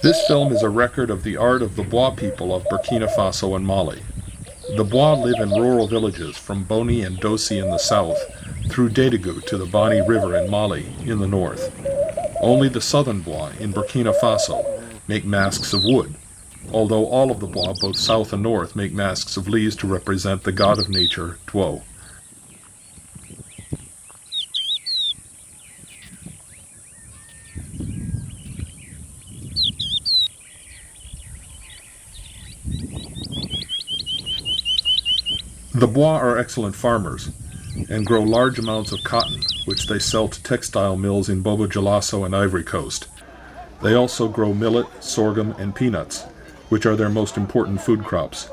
This film is a record of the art of the Bois people of Burkina Faso and Mali. The Bois live in rural villages from Boni and Dossi in the south through Dédégu to the Boni River in Mali in the north. Only the southern Bois in Burkina Faso make masks of wood, although all of the Bois, both south and north, make masks of leaves to represent the god of nature, Dwo. The Bois are excellent farmers and grow large amounts of cotton, which they sell to textile mills in Bobo-Dioulasso and Ivory Coast. They also grow millet, sorghum, and peanuts, which are their most important food crops.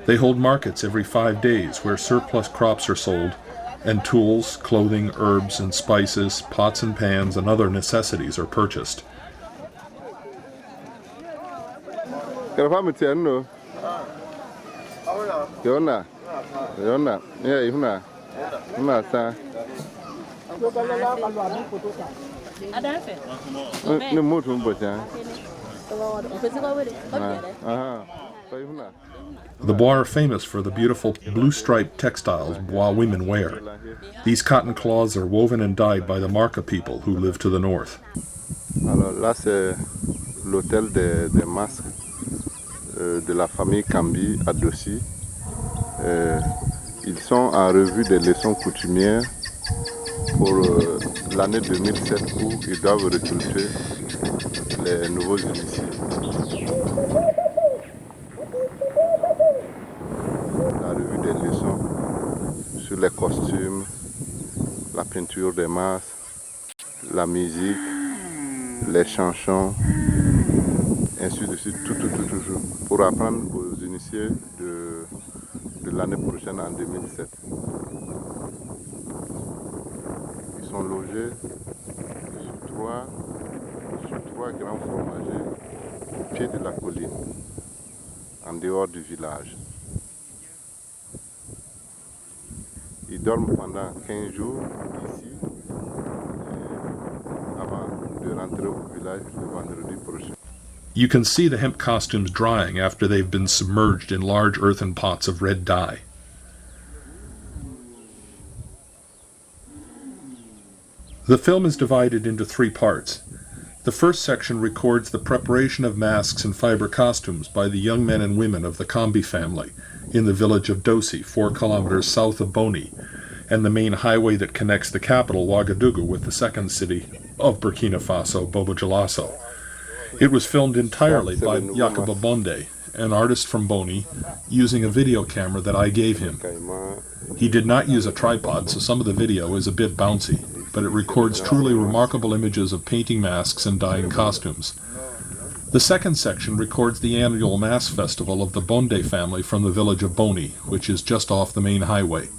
They hold markets every 5 days where surplus crops are sold, and tools, clothing, herbs, and spices, pots and pans, and other necessities are purchased. The Bois are famous for the beautiful blue-striped textiles Bois women wear. These cotton cloths are woven and dyed by the Marca people who live to the north. Alors là, c'est l'hôtel des masques de la famille Kambi à Dossi. Ils sont en revue des leçons coutumières pour l'année 2007 où ils doivent recruter les nouveaux initiés. La revue des leçons sur les costumes, la peinture des masques, la musique, les chansons, ainsi de suite, tout, pour apprendre aux initiés de l'année prochaine en 2007. Ils sont logés sur trois grands fromagers au pied de la colline, en dehors du village. Ils dorment pendant 15 jours ici, avant de rentrer au village le vendredi prochain. You can see the hemp costumes drying after they've been submerged in large earthen pots of red dye. The film is divided into 3 parts. The first section records the preparation of masks and fiber costumes by the young men and women of the Kambi family in the village of Dossi, 4 kilometers south of Boni, and the main highway that connects the capital, Ouagadougou, with the second city of Burkina Faso, Bobo-Dioulasso. It was filmed entirely by Yakuba Bonde, an artist from Boni, using a video camera that I gave him. He did not use a tripod, so some of the video is a bit bouncy, but it records truly remarkable images of painting masks and dyeing costumes. The second section records the annual mass festival of the Bonde family from the village of Boni, which is just off the main highway.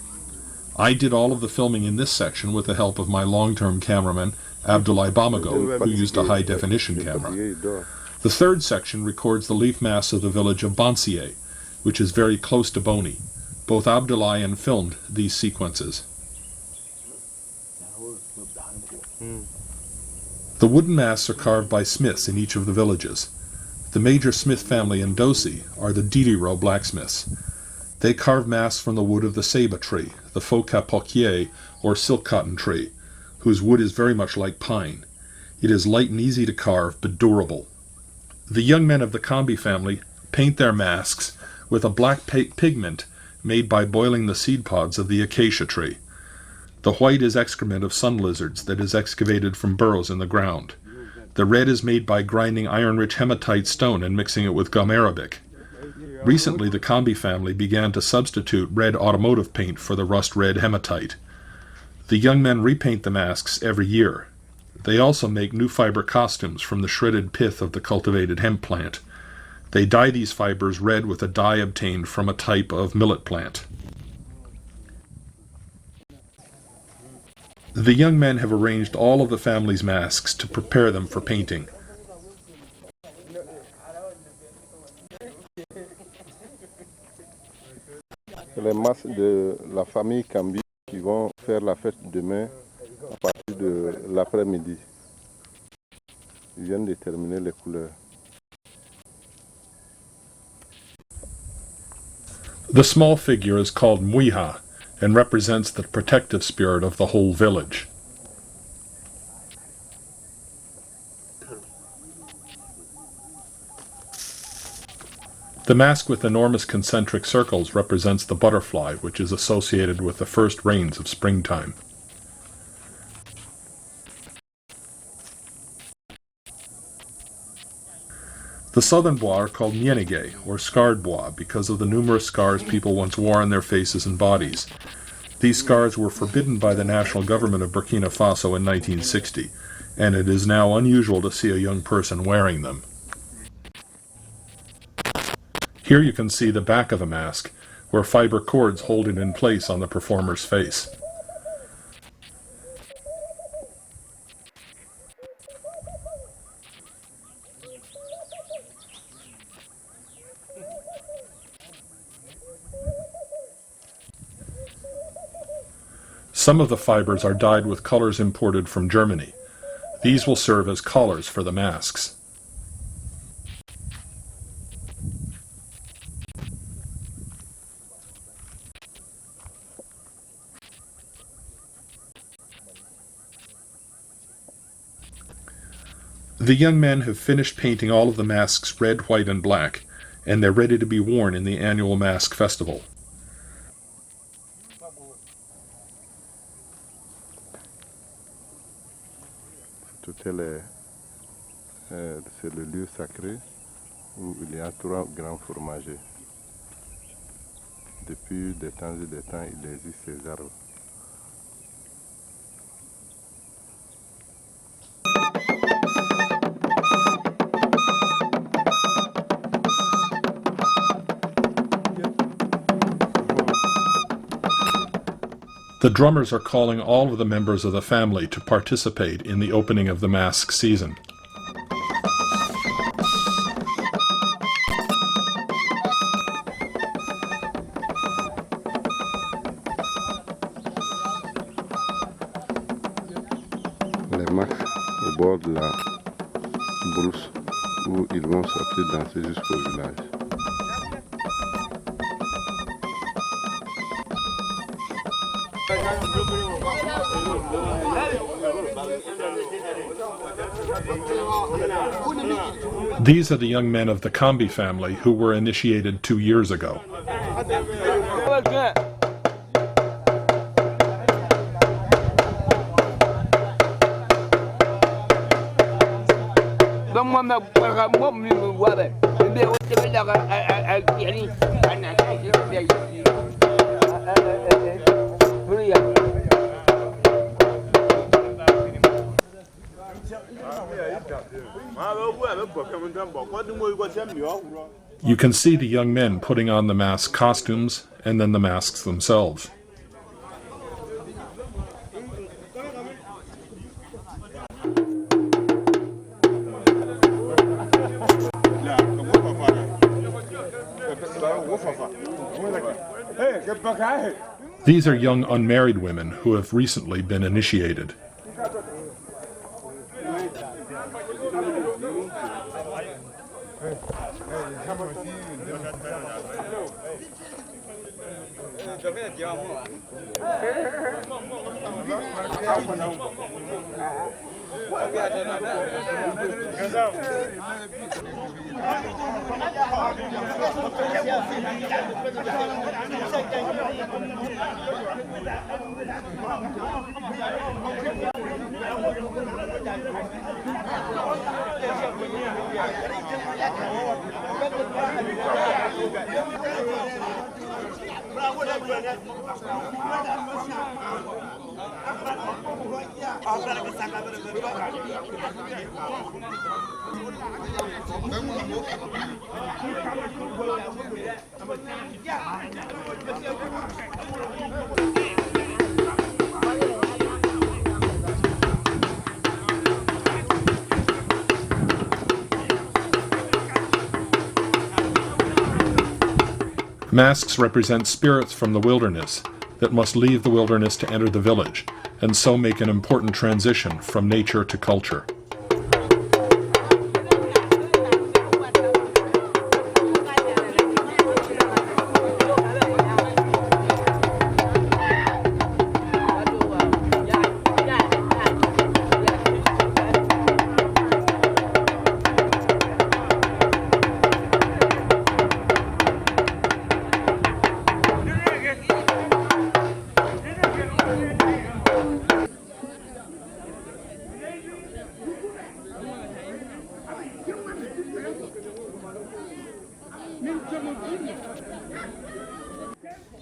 I did all of the filming in this section with the help of my long-term cameraman, Abdoulaye Bamago, who used a high-definition camera. The third section records the leaf mass of the village of Bansie, which is very close to Boni. Both Abdoulaye and filmed these sequences. The wooden masks are carved by smiths in each of the villages. The major smith family in Dossi are the Didiro blacksmiths. They carve masks from the wood of the ceiba tree, the Phoca poquier, or silk cotton tree, whose wood is very much like pine. It is light and easy to carve, but durable. The young men of the Kambi family paint their masks with a black pigment made by boiling the seed pods of the acacia tree. The white is excrement of sun lizards that is excavated from burrows in the ground. The red is made by grinding iron-rich hematite stone and mixing it with gum arabic. Recently, the Kambi family began to substitute red automotive paint for the rust-red hematite. The young men repaint the masks every year. They also make new fiber costumes from the shredded pith of the cultivated hemp plant. They dye these fibers red with a dye obtained from a type of millet plant. The young men have arranged all of the family's masks to prepare them for painting. Les masses de la famille Kambi qui vont faire la fête demain à partir de l'après-midi. Ils viennent de terminer les couleurs. The small figure is called Muiha and represents the protective spirit of the whole village. The mask with enormous concentric circles represents the butterfly, which is associated with the first rains of springtime. The southern bois are called Mienige, or scarred bois, because of the numerous scars people once wore on their faces and bodies. These scars were forbidden by the national government of Burkina Faso in 1960, and it is now unusual to see a young person wearing them. Here you can see the back of a mask, where fiber cords hold it in place on the performer's face. Some of the fibers are dyed with colors imported from Germany. These will serve as collars for the masks. The young men have finished painting all of the masks red, white, and black, and they're ready to be worn in the annual mask festival. C'est le lieu sacré où il y a 3 grands fromagers. Depuis des temps et des temps, il existe ces arbres. The drummers are calling all of the members of the family to participate in the opening of the mask season. Les masques au bord de la brousse où ils vont sortir danser jusqu'au village. These are the young men of the Kambi family who were initiated 2 years ago. You can see the young men putting on the mask costumes and then the masks themselves. These are young unmarried women who have recently been initiated. Masks represent spirits from the wilderness that must leave the wilderness to enter the village, and so make an important transition from nature to culture.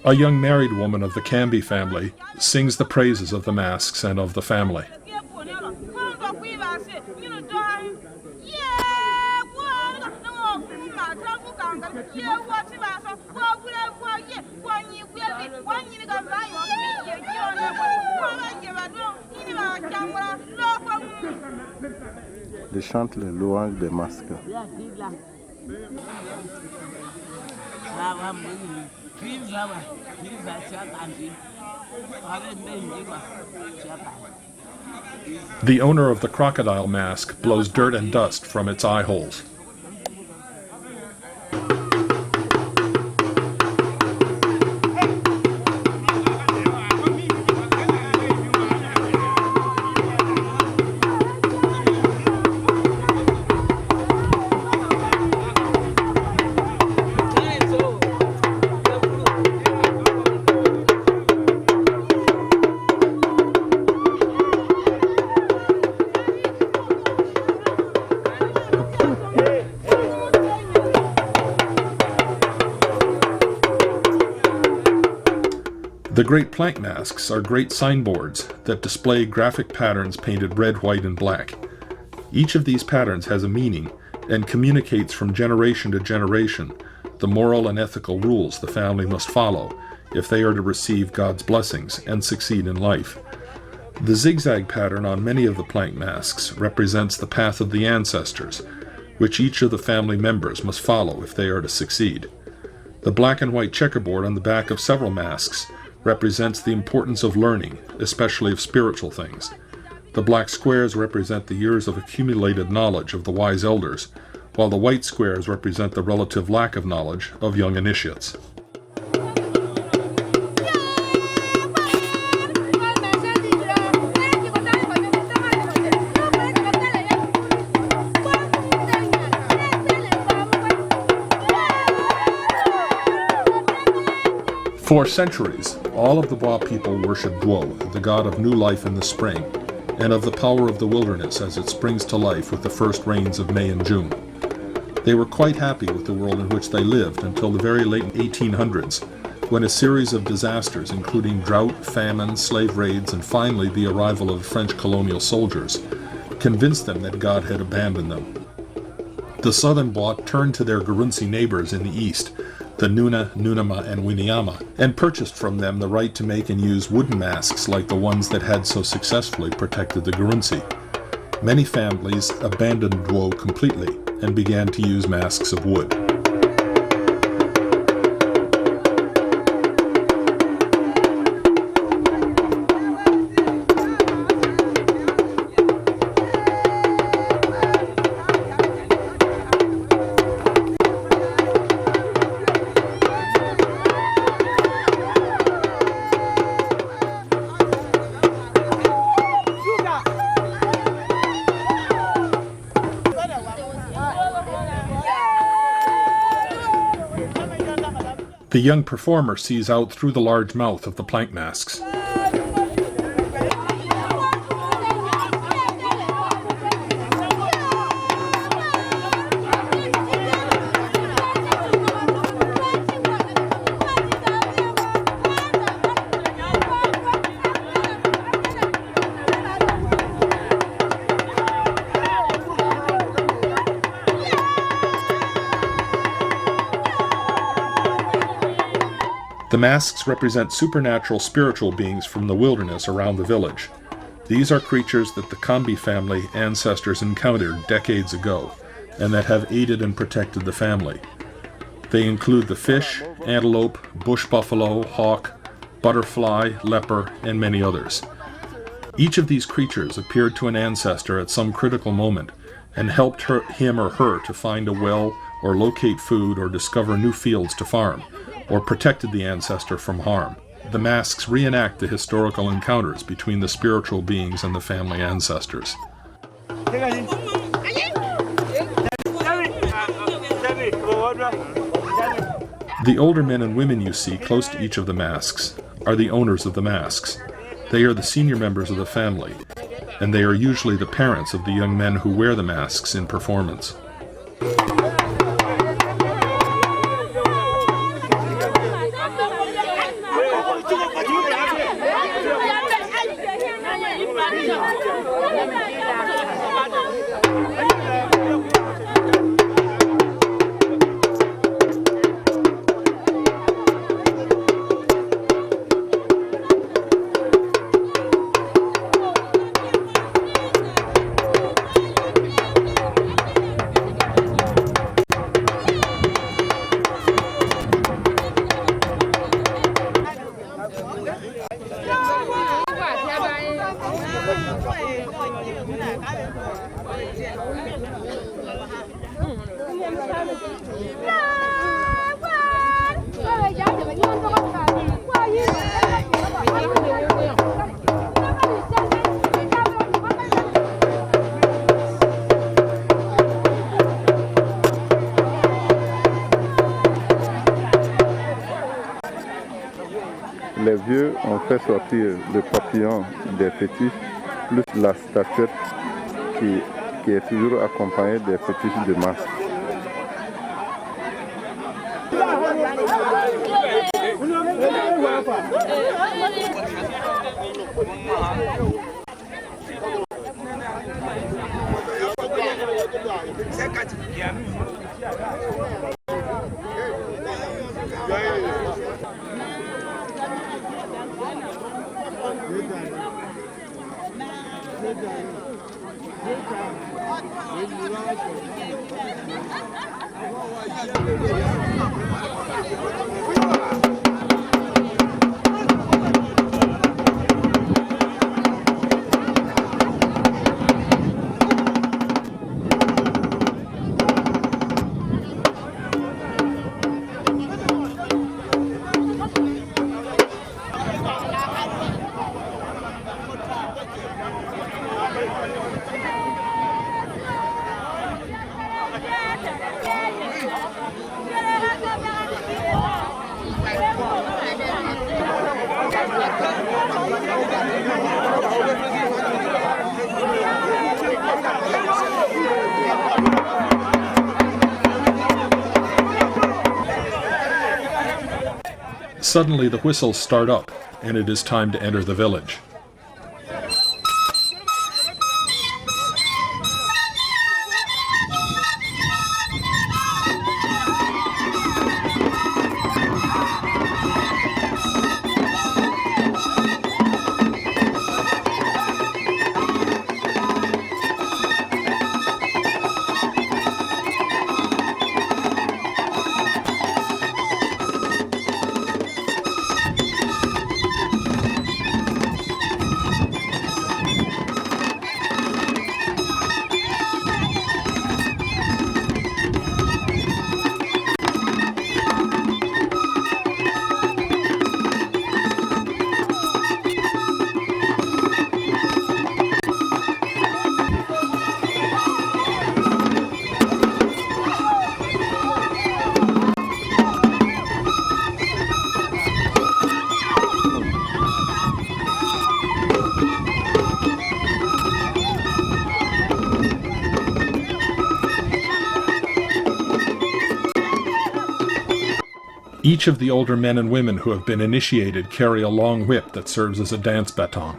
A young married woman of the Canby family sings the praises of the masks and of the family. Ils chantent les louanges des masques. The owner of the crocodile mask blows dirt and dust from its eye holes. The great plank masks are great signboards that display graphic patterns painted red, white, and black. Each of these patterns has a meaning and communicates from generation to generation the moral and ethical rules the family must follow if they are to receive God's blessings and succeed in life. The zigzag pattern on many of the plank masks represents the path of the ancestors, which each of the family members must follow if they are to succeed. The black and white checkerboard on the back of several masks represents the importance of learning, especially of spiritual things. The black squares represent the years of accumulated knowledge of the wise elders, while the white squares represent the relative lack of knowledge of young initiates. For centuries, all of the Bois people worship Duo, the god of new life in the spring, and of the power of the wilderness as it springs to life with the first rains of May and June. They were quite happy with the world in which they lived until the very late 1800s, when a series of disasters, including drought, famine, slave raids, and finally the arrival of French colonial soldiers, convinced them that God had abandoned them. The southern Bois turned to their Gurunsi neighbors in the east, the Nuna, Nunama, and Winiama, and purchased from them the right to make and use wooden masks like the ones that had so successfully protected the Gurunsi. Many families abandoned Duo completely and began to use masks of wood. The young performer sees out through the large mouth of the plank masks. The masks represent supernatural spiritual beings from the wilderness around the village. These are creatures that the Kambi family ancestors encountered decades ago, and that have aided and protected the family. They include the fish, antelope, bush buffalo, hawk, butterfly, leper, and many others. Each of these creatures appeared to an ancestor at some critical moment and helped him or her to find a well or locate food or discover new fields to farm, or protected the ancestor from harm. The masks reenact the historical encounters between the spiritual beings and the family ancestors. The older men and women you see close to each of the masks are the owners of the masks. They are the senior members of the family, and they are usually the parents of the young men who wear the masks in performance. Les vieux ont fait sortir le papillon des fétiches, plus la statuette qui est toujours accompagnée des fétiches de masque. Suddenly the whistles start up, and it is time to enter the village. Each of the older men and women who have been initiated carry a long whip that serves as a dance baton.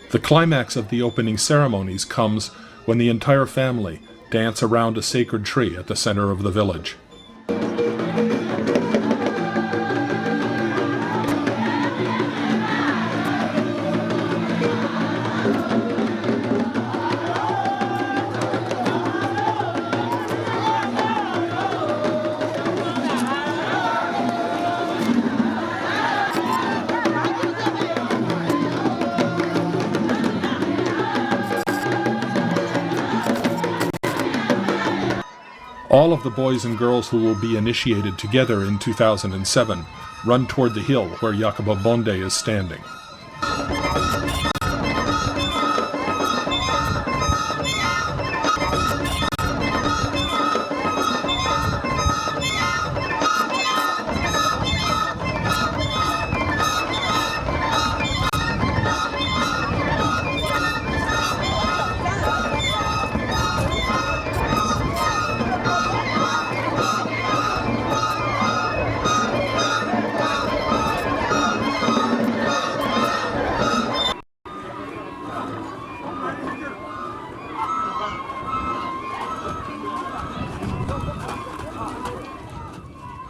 The climax of the opening ceremonies comes when the entire family dance around a sacred tree at the center of the village. All of the boys and girls who will be initiated together in 2007 run toward the hill where Jacopo Bonde is standing.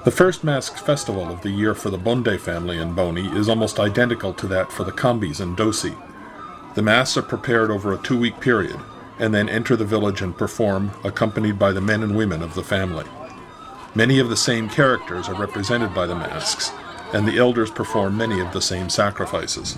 The first masked festival of the year for the Bonde family in Boni is almost identical to that for the Kambis in Dossi. The masks are prepared over a 2-week period, and then enter the village and perform, accompanied by the men and women of the family. Many of the same characters are represented by the masks, and the elders perform many of the same sacrifices.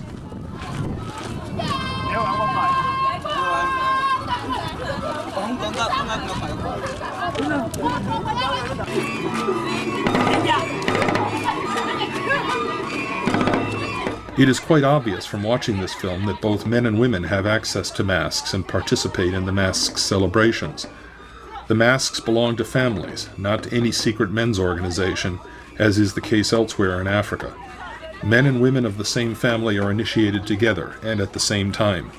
It is quite obvious from watching this film that both men and women have access to masks and participate in the masks celebrations. The masks belong to families, not to any secret men's organization, as is the case elsewhere in Africa. Men and women of the same family are initiated together and at the same time.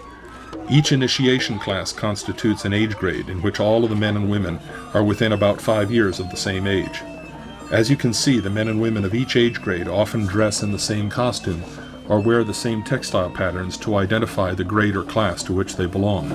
Each initiation class constitutes an age grade in which all of the men and women are within about 5 years of the same age. As you can see, the men and women of each age grade often dress in the same costume or wear the same textile patterns to identify the grade or class to which they belong.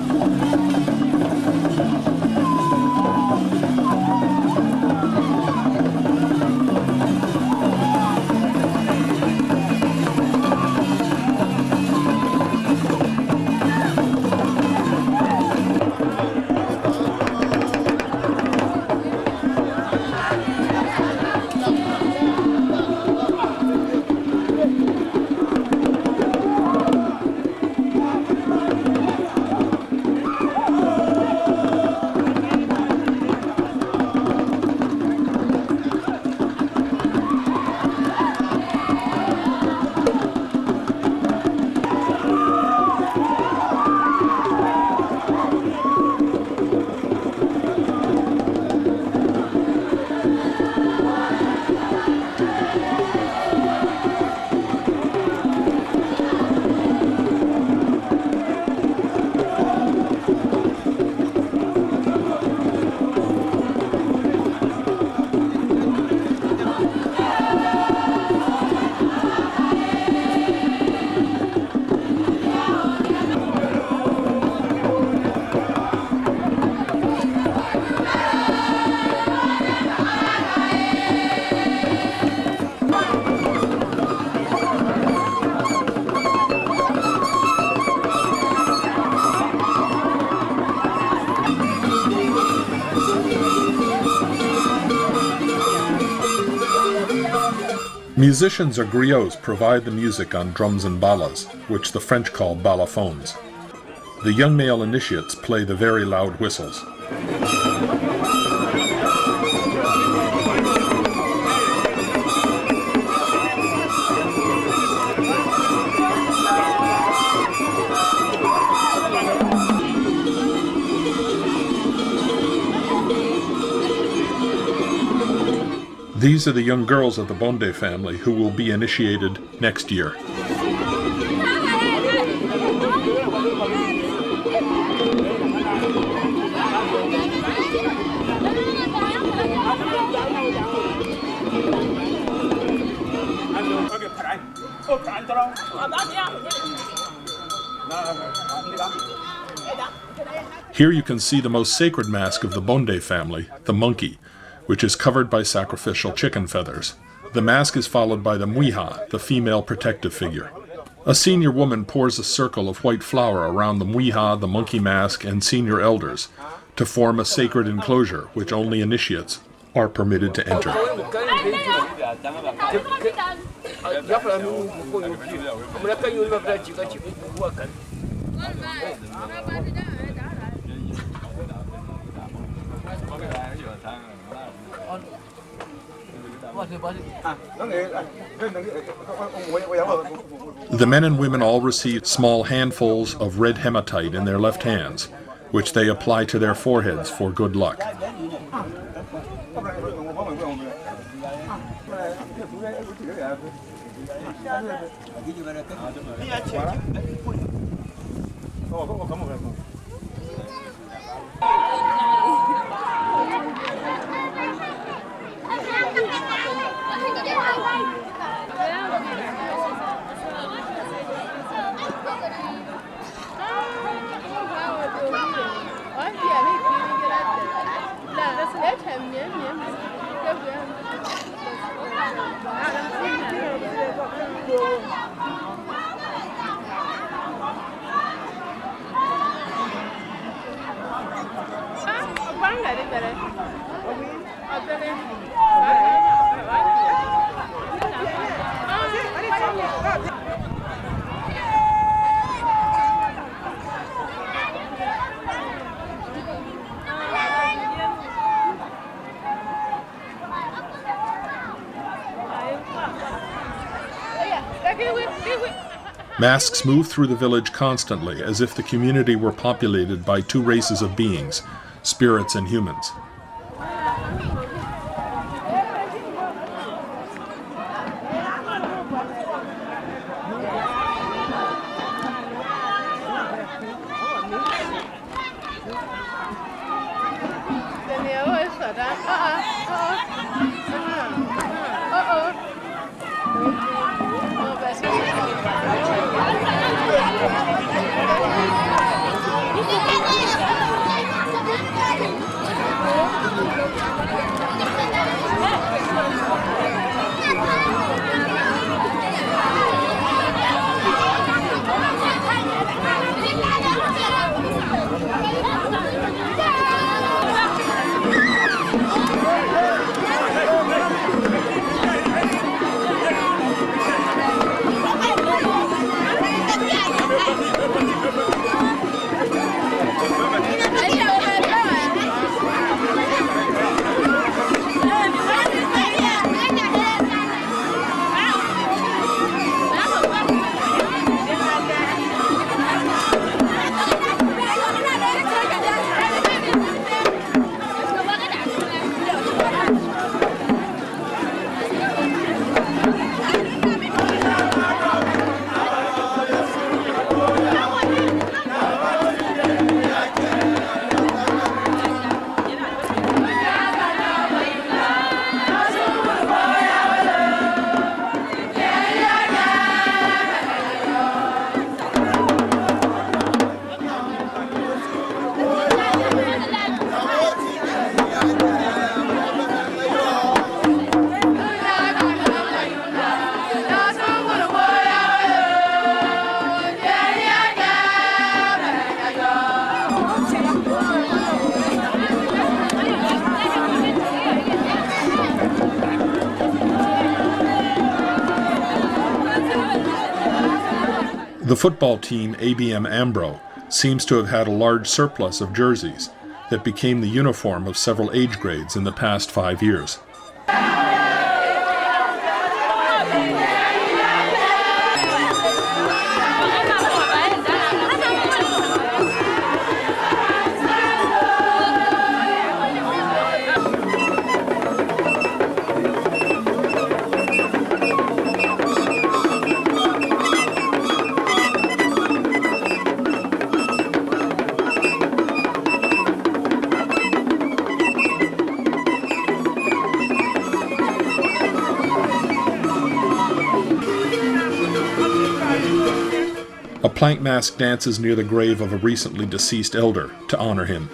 Musicians or griots provide the music on drums and balas, which the French call balafons. The young male initiates play the very loud whistles. These are the young girls of the Bonde family who will be initiated next year. Here you can see the most sacred mask of the Bonde family, the monkey, which is covered by sacrificial chicken feathers. The mask is followed by the muiha, the female protective figure. A senior woman pours a circle of white flour around the muiha, the monkey mask, and senior elders to form a sacred enclosure which only initiates are permitted to enter. The men and women all receive small handfuls of red hematite in their left hands, which they apply to their foreheads for good luck. Masks move through the village constantly, as if the community were populated by two races of beings, spirits and humans. The football team ABM Ambro seems to have had a large surplus of jerseys that became the uniform of several age grades in the past 5 years. A plank mask dances near the grave of a recently deceased elder to honor him.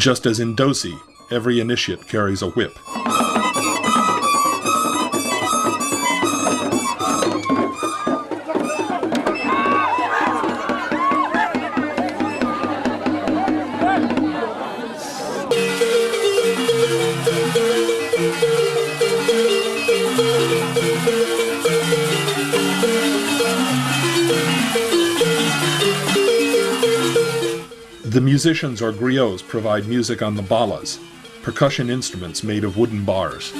Just as in Dossi, every initiate carries a whip. The musicians or griots provide music on the balas, percussion instruments made of wooden bars.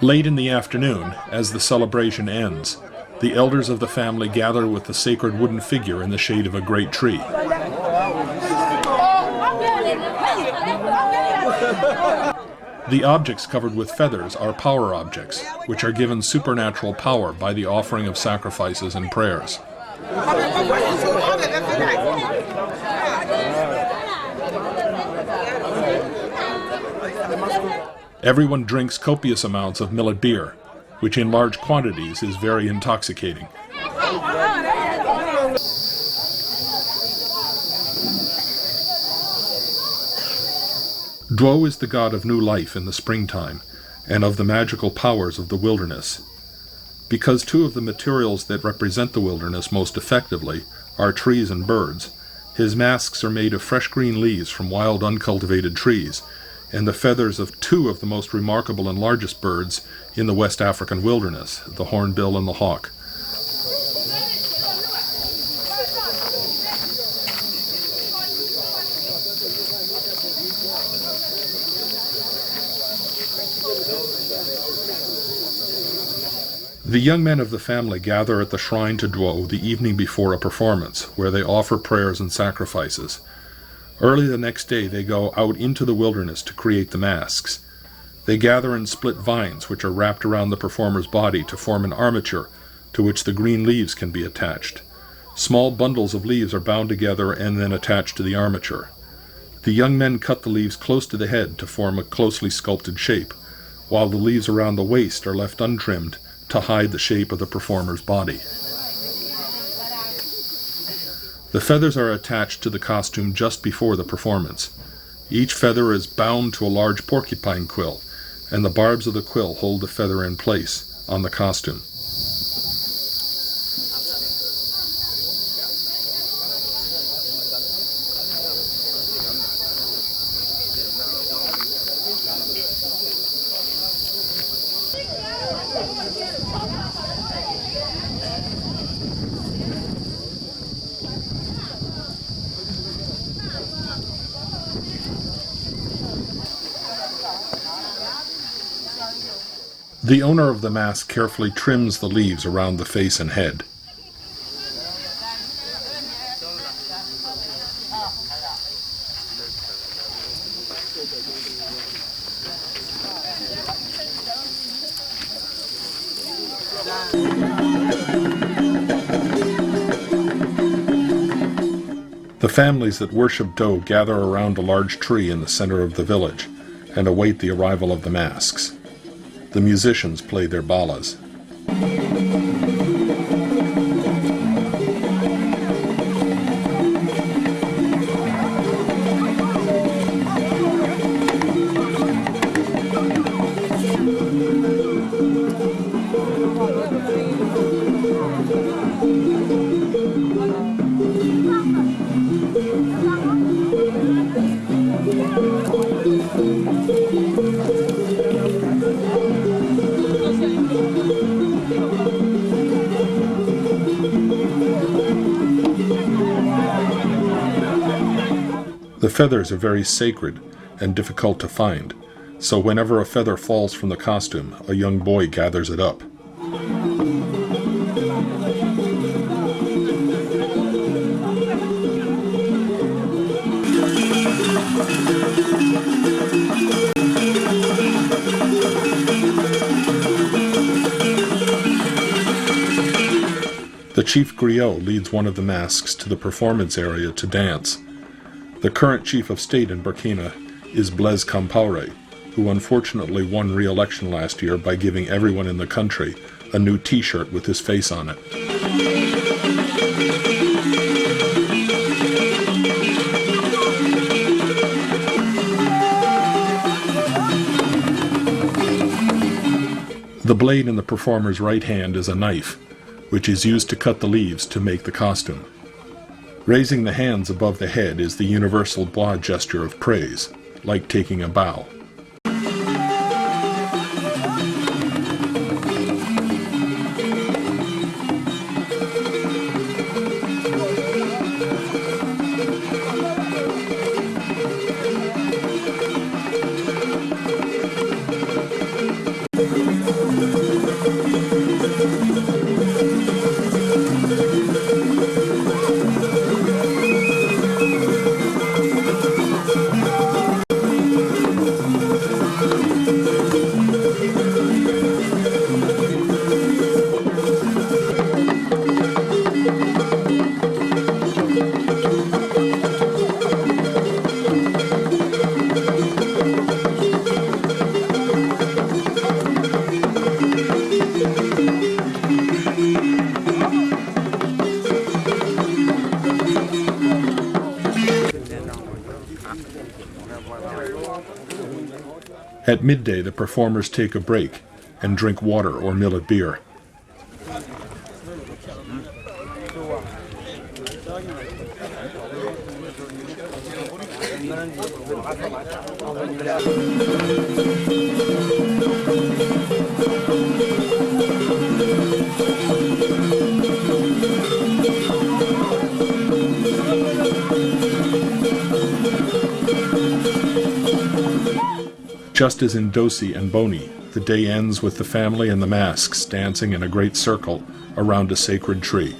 Late in the afternoon, as the celebration ends, the elders of the family gather with the sacred wooden figure in the shade of a great tree. The objects covered with feathers are power objects, which are given supernatural power by the offering of sacrifices and prayers. Everyone drinks copious amounts of millet beer, which in large quantities is very intoxicating. Dwo is the god of new life in the springtime, and of the magical powers of the wilderness. Because two of the materials that represent the wilderness most effectively are trees and birds, his masks are made of fresh green leaves from wild uncultivated trees, and the feathers of two of the most remarkable and largest birds in the West African wilderness, the hornbill and the hawk. The young men of the family gather at the shrine to Dwo the evening before a performance, where they offer prayers and sacrifices. Early the next day they go out into the wilderness to create the masks. They gather and split vines which are wrapped around the performer's body to form an armature to which the green leaves can be attached. Small bundles of leaves are bound together and then attached to the armature. The young men cut the leaves close to the head to form a closely sculpted shape, while the leaves around the waist are left untrimmed to hide the shape of the performer's body. The feathers are attached to the costume just before the performance. Each feather is bound to a large porcupine quill, and the barbs of the quill hold the feather in place on the costume. The owner of the mask carefully trims the leaves around the face and head. The families that worship Dwo gather around a large tree in the center of the village and await the arrival of the masks. The musicians play their balas. The feathers are very sacred and difficult to find, so whenever a feather falls from the costume, a young boy gathers it up. The chief griot leads one of the masks to the performance area to dance. The current chief of state in Burkina is Blaise Compaoré, who unfortunately won re-election last year by giving everyone in the country a new t-shirt with his face on it. The blade in the performer's right hand is a knife, which is used to cut the leaves to make the costume. Raising the hands above the head is the universal bois gesture of praise, like taking a bow. At midday, the performers take a break and drink water or millet beer. Just as in Dossi and Boni, the day ends with the family and the masks dancing in a great circle around a sacred tree.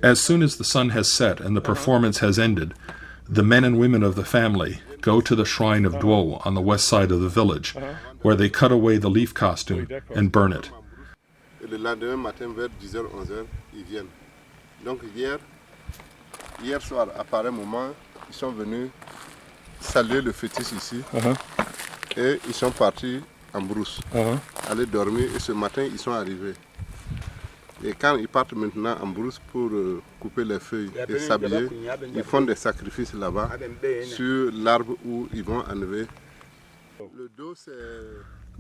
As soon as the sun has set and the performance has ended, the men and women of the family go to the shrine of Duo on the west side of the village, where they cut away the leaf costume and burn it. Et le lendemain matin, vers 10h, 11h, ils viennent. Donc hier soir, à pareil moment, ils sont venus saluer le fœtus ici. Et ils sont partis en brousse, aller dormir. Et ce matin, ils sont arrivés. Et quand ils partent maintenant en brousse pour couper les feuilles et s'habiller, ils font des sacrifices là-bas sur l'arbre où ils vont enlever. Le dos, c'est...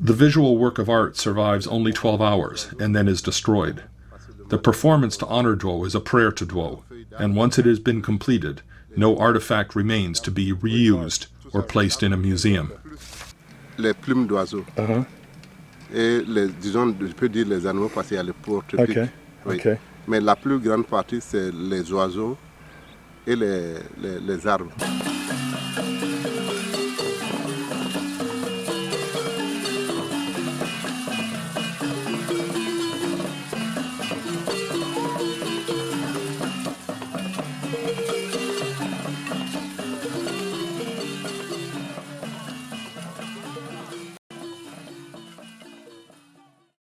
The visual work of art survives only 12 hours and then is destroyed. The performance to honor Duo is a prayer to Duo, and once it has been completed, no artifact remains to be reused or placed in a museum. Les plumes d'oiseaux. Et disons, je peux dire les animaux parce qu'il y a les porcs typiques. Oui. Mais la plus grande partie, c'est les oiseaux et les arbres.